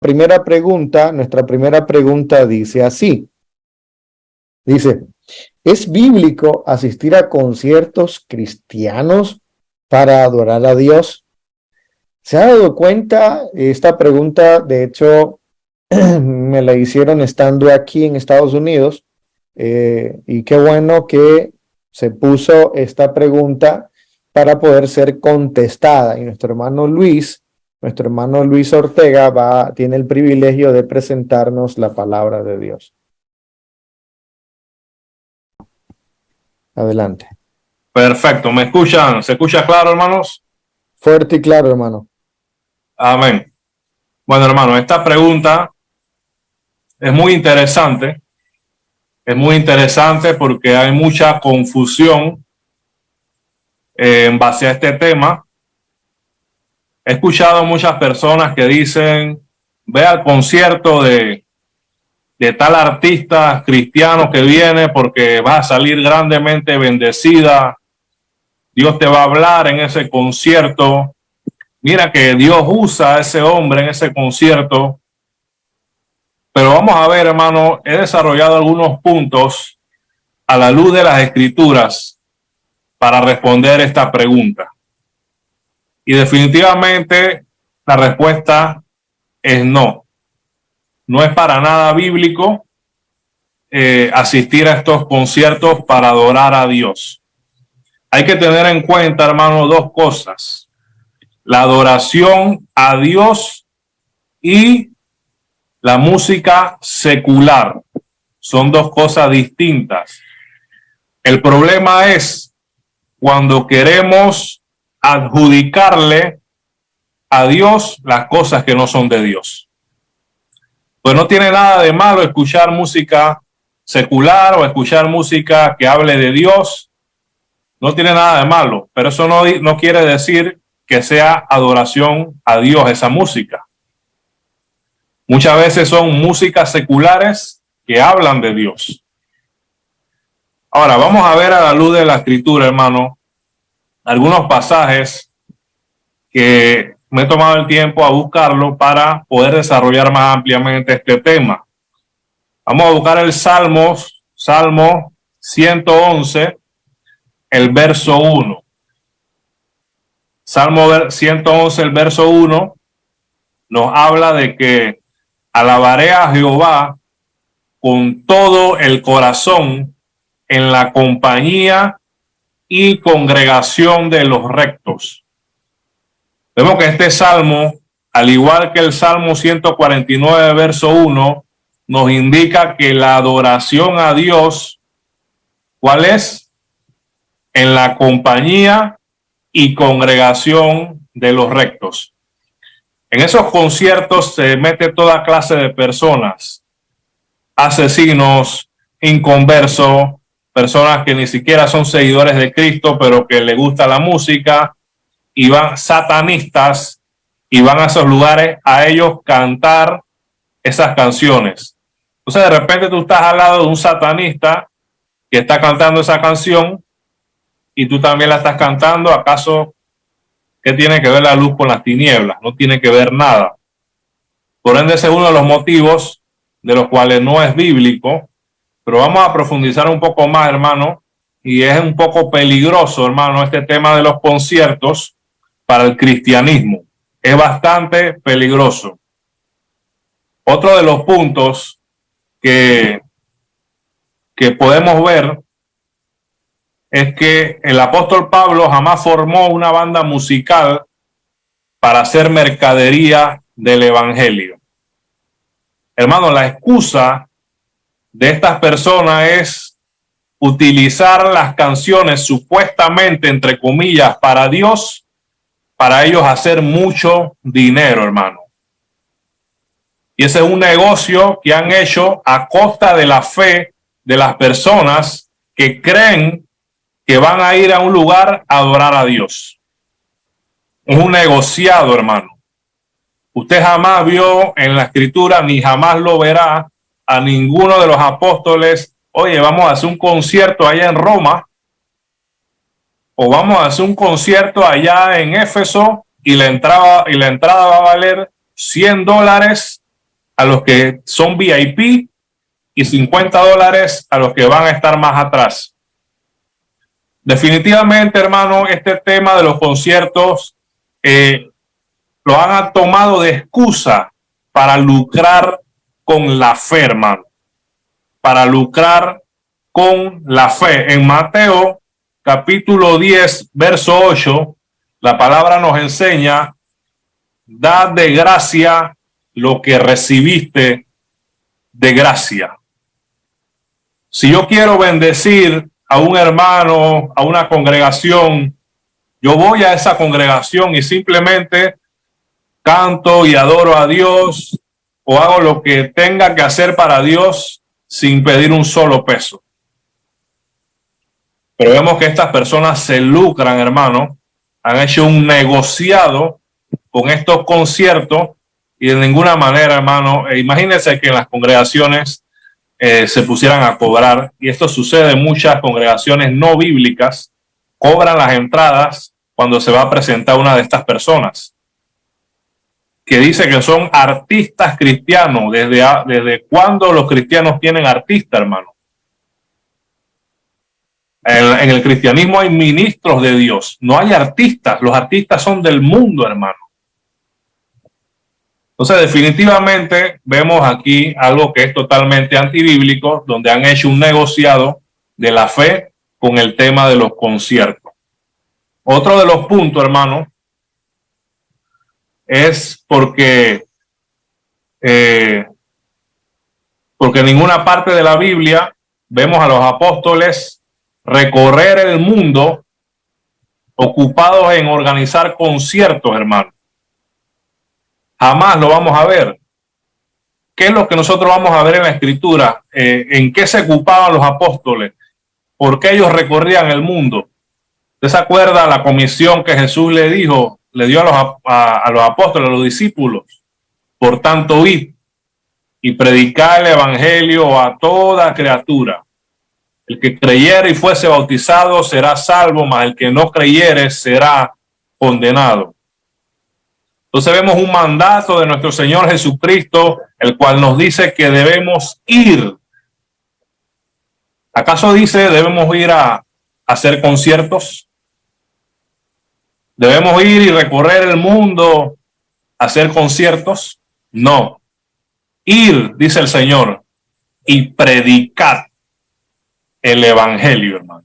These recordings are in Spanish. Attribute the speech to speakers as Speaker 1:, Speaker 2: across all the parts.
Speaker 1: nuestra primera pregunta dice así. Dice, ¿es bíblico asistir a conciertos cristianos para adorar a Dios? ¿Se ha dado cuenta? Esta pregunta, de hecho, me la hicieron estando aquí en Estados Unidos, y qué bueno que se puso esta pregunta para poder ser contestada. Y nuestro hermano Luis Ortega tiene el privilegio de presentarnos la palabra de Dios. Adelante.
Speaker 2: Perfecto, ¿me escuchan? ¿Se escucha claro, hermanos?
Speaker 1: Fuerte y claro, hermano.
Speaker 2: Amén. Bueno, hermano, esta pregunta es muy interesante. Es muy interesante porque hay mucha confusión en base a este tema. He escuchado muchas personas que dicen, ve al concierto de tal artista cristiano que viene porque vas a salir grandemente bendecida. Dios te va a hablar en ese concierto. Mira que Dios usa a ese hombre en ese concierto. Pero vamos a ver, hermano, he desarrollado algunos puntos a la luz de las Escrituras para responder esta pregunta. Y definitivamente la respuesta es no. No es para nada bíblico asistir a estos conciertos para adorar a Dios. Hay que tener en cuenta, hermano, dos cosas. La adoración a Dios y la música secular. Son dos cosas distintas. El problema es cuando queremos adjudicarle a Dios las cosas que no son de Dios. Pues no tiene nada de malo escuchar música secular o escuchar música que hable de Dios. No tiene nada de malo, pero eso no quiere decir que sea adoración a Dios esa música. Muchas veces son músicas seculares que hablan de Dios. Ahora, vamos a ver a la luz de la Escritura, hermano, algunos pasajes que me he tomado el tiempo a buscarlo para poder desarrollar más ampliamente este tema. Vamos a buscar el Salmo 111, el verso 1. Salmo 111, el verso 1, nos habla de que alabaré a Jehová con todo el corazón en la compañía y congregación de los rectos. Vemos que este salmo, al igual que el Salmo 149, verso 1, nos indica que la adoración a Dios, ¿cuál es? En la compañía y congregación de los rectos. En esos conciertos se mete toda clase de personas, asesinos, inconversos, personas que ni siquiera son seguidores de Cristo, pero que les gusta la música, y van satanistas, y van a esos lugares a ellos cantar esas canciones. Entonces de repente tú estás al lado de un satanista que está cantando esa canción y tú también la estás cantando. ¿Acaso qué tiene que ver la luz con las tinieblas? No tiene que ver nada. Por ende, ese es uno de los motivos de los cuales no es bíblico, pero vamos a profundizar un poco más, hermano, y es un poco peligroso, hermano, este tema de los conciertos para el cristianismo. Es bastante peligroso. Otro de los puntos que podemos ver es que el apóstol Pablo jamás formó una banda musical para hacer mercadería del evangelio. Hermano, la excusa de estas personas es utilizar las canciones supuestamente, entre comillas, para Dios, para ellos hacer mucho dinero, hermano. Y ese es un negocio que han hecho a costa de la fe de las personas que creen que van a ir a un lugar a adorar a Dios. Es un negociado, hermano. Usted jamás vio en la Escritura, ni jamás lo verá, a ninguno de los apóstoles: oye, vamos a hacer un concierto allá en Roma, o vamos a hacer un concierto allá en Éfeso, y la entrada va a valer $100 a los que son VIP y $50 a los que van a estar más atrás. Definitivamente, hermano, este tema de los conciertos lo han tomado de excusa para lucrar con la fe, hermano. Para lucrar con la fe. En Mateo capítulo 10, verso 8, la palabra nos enseña: dad de gracia lo que recibiste de gracia. Si yo quiero bendecir a un hermano, a una congregación, yo voy a esa congregación y simplemente canto y adoro a Dios, o hago lo que tenga que hacer para Dios sin pedir un solo peso. Pero vemos que estas personas se lucran, hermano, han hecho un negociado con estos conciertos y de ninguna manera, hermano, imagínense que en las congregaciones se pusieran a cobrar, y esto sucede en muchas congregaciones no bíblicas, cobran las entradas cuando se va a presentar una de estas personas, que dice que son artistas cristianos. ¿Desde cuándo los cristianos tienen artistas, hermano? En el cristianismo hay ministros de Dios, no hay artistas. Los artistas son del mundo, hermano. Entonces, definitivamente vemos aquí algo que es totalmente antibíblico, donde han hecho un negociado de la fe con el tema de los conciertos. Otro de los puntos, hermano, es porque en ninguna parte de la Biblia vemos a los apóstoles recorrer el mundo ocupados en organizar conciertos, hermano. Jamás lo vamos a ver. ¿Qué es lo que nosotros vamos a ver en la Escritura? ¿En qué se ocupaban los apóstoles? ¿Por qué ellos recorrían el mundo? ¿Usted se acuerda la comisión que Jesús le dio a los apóstoles, a los discípulos? Por tanto, id y predicar el evangelio a toda criatura. El que creyere y fuese bautizado será salvo, mas el que no creyere será condenado. Entonces vemos un mandato de nuestro Señor Jesucristo, el cual nos dice que debemos ir. ¿Acaso dice debemos ir a hacer conciertos? ¿Debemos ir y recorrer el mundo a hacer conciertos? No. Ir, dice el Señor, y predicar el evangelio, hermano.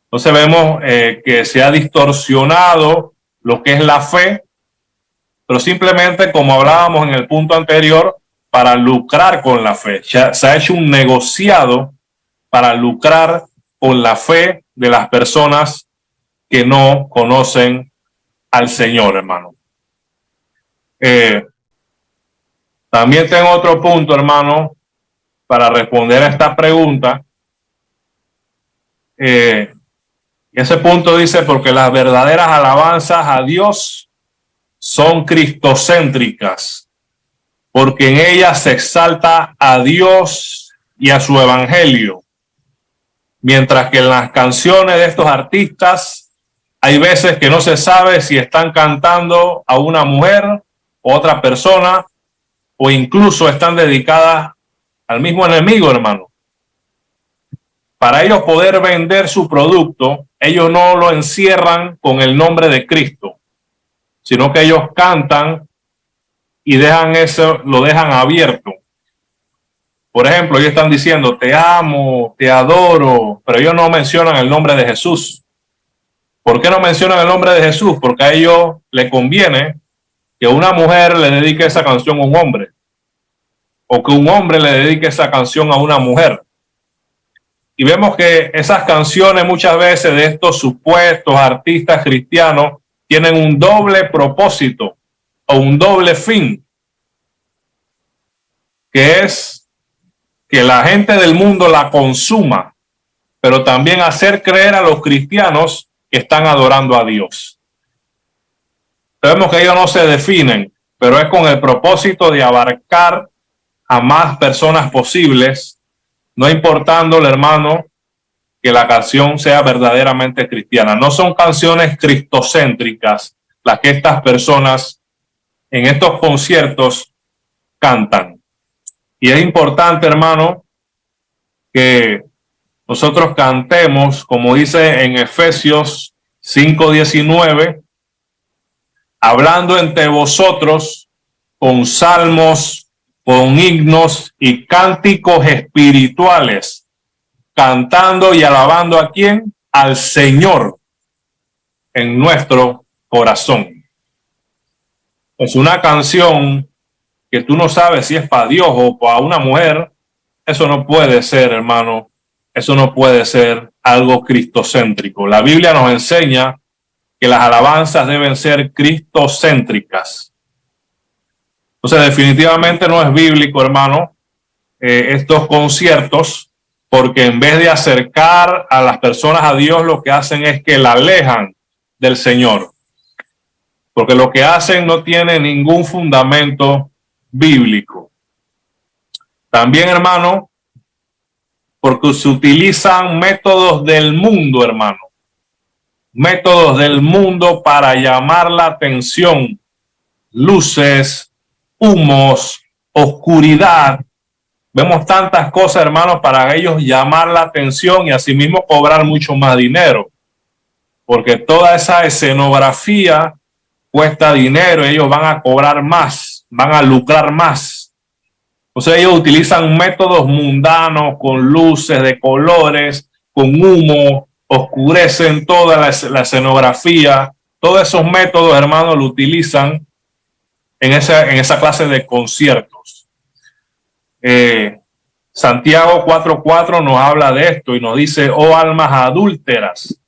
Speaker 2: Entonces vemos que se ha distorsionado lo que es la fe, pero simplemente, como hablábamos en el punto anterior, para lucrar con la fe. Se ha hecho un negociado para lucrar con la fe de las personas que no conocen al Señor, hermano. También tengo otro punto, hermano, para responder a esta pregunta. Ese punto dice: porque las verdaderas alabanzas a Dios son cristocéntricas, porque en ellas se exalta a Dios y a su evangelio, mientras que en las canciones de estos artistas hay veces que no se sabe si están cantando a una mujer o otra persona, o incluso están dedicadas al mismo enemigo, hermano. Para ellos poder vender su producto, ellos no lo encierran con el nombre de Cristo, sino que ellos cantan y lo dejan abierto. Por ejemplo, ellos están diciendo: te amo, te adoro, pero ellos no mencionan el nombre de Jesús. ¿Por qué no mencionan el nombre de Jesús? Porque a ellos les conviene que una mujer le dedique esa canción a un hombre, o que un hombre le dedique esa canción a una mujer. Y vemos que esas canciones muchas veces de estos supuestos artistas cristianos tienen un doble propósito o un doble fin, que es que la gente del mundo la consuma, pero también hacer creer a los cristianos que están adorando a Dios. Vemos que ellos no se definen, pero es con el propósito de abarcar a más personas posibles, no importándole, hermano, que la canción sea verdaderamente cristiana. No son canciones cristocéntricas las que estas personas en estos conciertos cantan. Y es importante, hermano, que nosotros cantemos, como dice en Efesios 5:19, hablando entre vosotros con salmos, con himnos y cánticos espirituales, cantando y alabando ¿a quién? Al Señor en nuestro corazón. Es una canción que tú no sabes si es para Dios o para una mujer. Eso no puede ser, hermano. Eso no puede ser algo cristocéntrico. La Biblia nos enseña que las alabanzas deben ser cristocéntricas. Entonces, definitivamente no es bíblico, hermano, estos conciertos, porque en vez de acercar a las personas a Dios, lo que hacen es que la alejan del Señor. Porque lo que hacen no tiene ningún fundamento bíblico. También, hermano, porque se utilizan métodos del mundo, hermano. Métodos del mundo para llamar la atención. Luces, humos, oscuridad. Vemos tantas cosas, hermanos, para ellos llamar la atención y asimismo cobrar mucho más dinero. Porque toda esa escenografía cuesta dinero, ellos van a cobrar más, van a lucrar más. Entonces ellos utilizan métodos mundanos con luces de colores, con humo, oscurecen toda la escenografía. Todos esos métodos, hermanos, lo utilizan en esa clase de conciertos. Santiago 4:4 nos habla de esto y nos dice: oh almas adúlteras,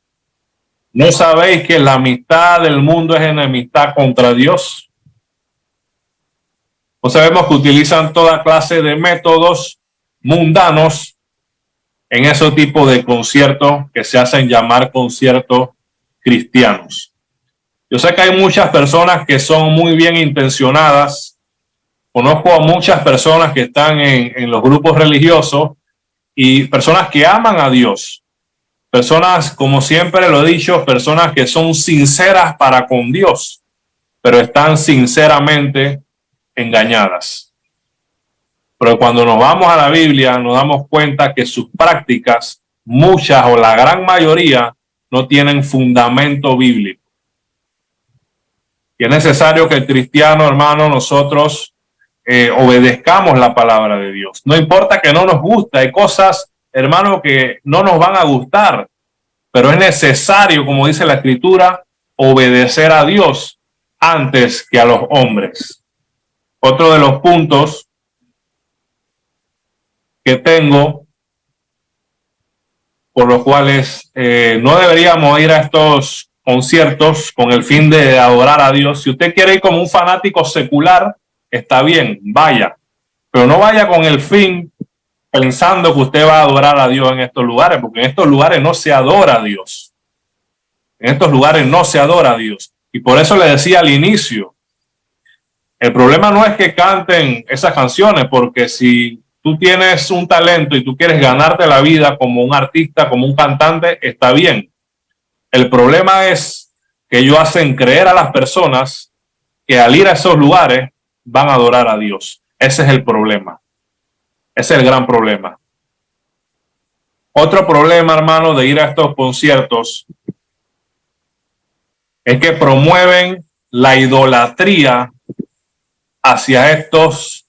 Speaker 2: ¿no sabéis que la amistad del mundo es enemistad contra Dios? Pues sabemos que utilizan toda clase de métodos mundanos en ese tipo de conciertos que se hacen llamar conciertos cristianos. Yo sé que hay muchas personas que son muy bien intencionadas. Conozco a muchas personas que están en los grupos religiosos y personas que aman a Dios. Personas, como siempre lo he dicho, personas que son sinceras para con Dios, pero están sinceramente engañadas. Pero cuando nos vamos a la Biblia, nos damos cuenta que sus prácticas, muchas o la gran mayoría, no tienen fundamento bíblico. Y es necesario que el cristiano, hermano, nosotros obedezcamos la palabra de Dios. No importa que no nos guste, hay cosas, hermano, que no nos van a gustar, pero es necesario, como dice la Escritura, obedecer a Dios antes que a los hombres. Otro de los puntos que tengo por los cuales no deberíamos ir a estos conciertos con el fin de adorar a Dios. Si usted quiere ir como un fanático secular, está bien, vaya, pero no vaya con el fin pensando que usted va a adorar a Dios en estos lugares, porque en estos lugares no se adora a Dios. En estos lugares no se adora a Dios. Y por eso le decía al inicio, el problema no es que canten esas canciones, porque si tú tienes un talento y tú quieres ganarte la vida como un artista, como un cantante, está bien. El problema es que ellos hacen creer a las personas que al ir a esos lugares van a adorar a Dios. Ese es el problema. Ese es el gran problema. Otro problema, hermano, de ir a estos conciertos es que promueven la idolatría hacia estos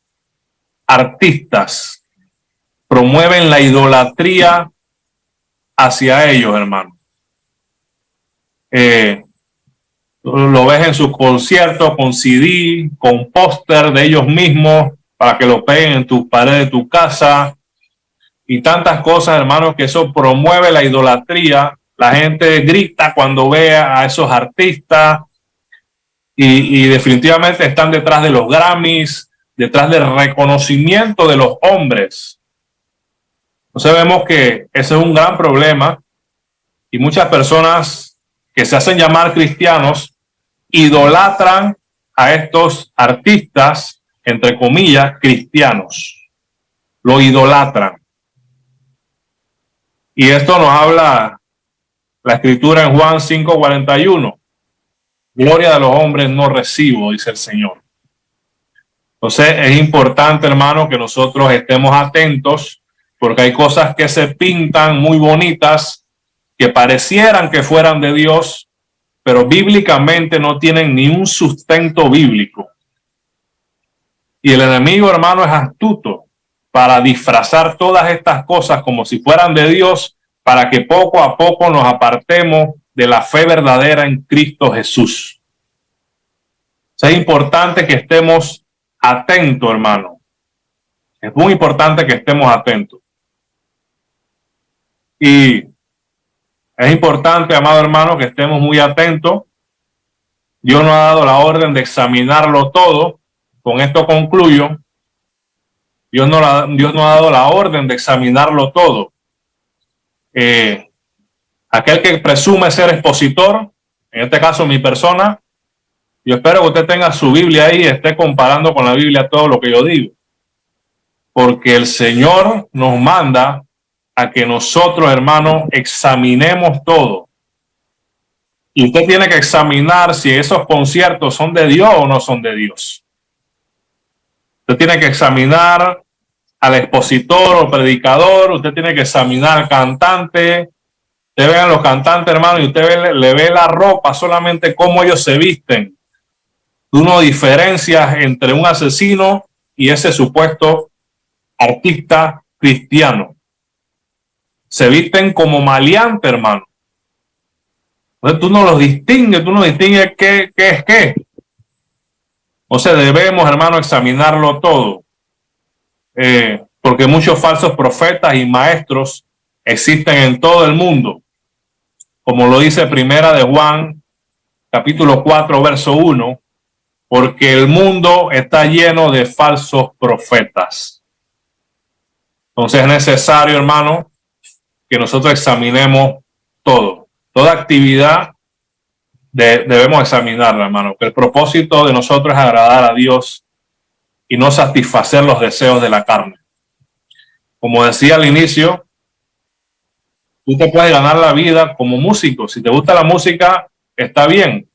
Speaker 2: artistas. Promueven la idolatría hacia ellos, hermano. Lo ves en sus conciertos con CD, con póster de ellos mismos para que lo peguen en tus paredes de tu casa y tantas cosas, hermanos, que eso promueve la idolatría. La gente grita cuando ve a esos artistas y definitivamente están detrás de los Grammys, detrás del reconocimiento de los hombres. Entonces vemos que ese es un gran problema y muchas personas que se hacen llamar cristianos idolatran a estos artistas, entre comillas, cristianos. Lo idolatran. Y esto nos habla la Escritura en Juan 5:41. Gloria de los hombres no recibo, dice el Señor. Entonces es importante, hermano, que nosotros estemos atentos, porque hay cosas que se pintan muy bonitas, que parecieran que fueran de Dios, pero bíblicamente no tienen ni un sustento bíblico. Y el enemigo, hermano, es astuto para disfrazar todas estas cosas como si fueran de Dios, para que poco a poco nos apartemos de la fe verdadera en Cristo Jesús. Es importante que estemos atentos, hermano. Es muy importante que estemos atentos. Y es importante, amado hermano, que estemos muy atentos. Dios nos ha dado la orden de examinarlo todo. Con esto concluyo. Dios nos ha dado la orden de examinarlo todo. Aquel que presume ser expositor, en este caso mi persona, yo espero que usted tenga su Biblia ahí y esté comparando con la Biblia todo lo que yo digo. Porque el Señor nos manda a que nosotros, hermanos, examinemos todo. Y usted tiene que examinar si esos conciertos son de Dios o no son de Dios. Usted tiene que examinar al expositor o predicador, usted tiene que examinar al cantante. Usted ve a los cantantes, hermano, y usted le ve la ropa, solamente cómo ellos se visten. Uno diferencia entre un asesino y ese supuesto artista cristiano. Se visten como maleantes, hermano. Entonces tú no los distingues, tú no distingues qué es qué. O sea, debemos, hermano, examinarlo todo. Porque muchos falsos profetas y maestros existen en todo el mundo. Como lo dice Primera de Juan, capítulo 4, verso 1. Porque el mundo está lleno de falsos profetas. Entonces es necesario, hermano, que nosotros examinemos todo. Toda actividad debemos examinarla, hermano. Que el propósito de nosotros es agradar a Dios y no satisfacer los deseos de la carne. Como decía al inicio, tú te puedes ganar la vida como músico. Si te gusta la música, está bien.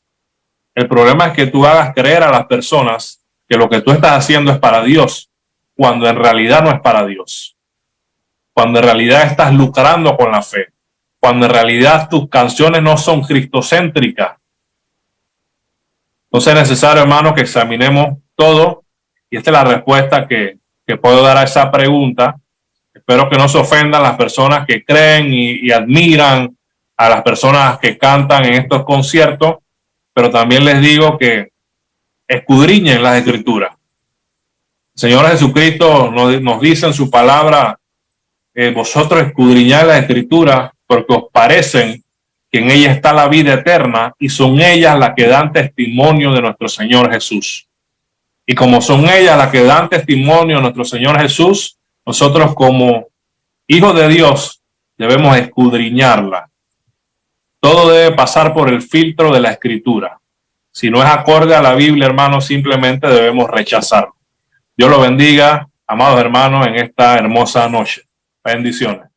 Speaker 2: El problema es que tú hagas creer a las personas que lo que tú estás haciendo es para Dios, cuando en realidad no es para Dios. Cuando en realidad estás lucrando con la fe. Cuando en realidad tus canciones no son cristocéntricas. Entonces es necesario, hermano, que examinemos todo. Y esta es la respuesta que puedo dar a esa pregunta. Espero que no se ofendan las personas que creen y admiran a las personas que cantan en estos conciertos. Pero también les digo que escudriñen las Escrituras. El Señor Jesucristo nos dice en su palabra, vosotros escudriñad las Escrituras porque os parecen que en ellas está la vida eterna y son ellas las que dan testimonio de nuestro Señor Jesús. Y como son ellas las que dan testimonio de nuestro Señor Jesús, nosotros como hijos de Dios debemos escudriñarla. Todo debe pasar por el filtro de la Escritura. Si no es acorde a la Biblia, hermano, simplemente debemos rechazarlo. Dios lo bendiga, amados hermanos, en esta hermosa noche. Bendiciones.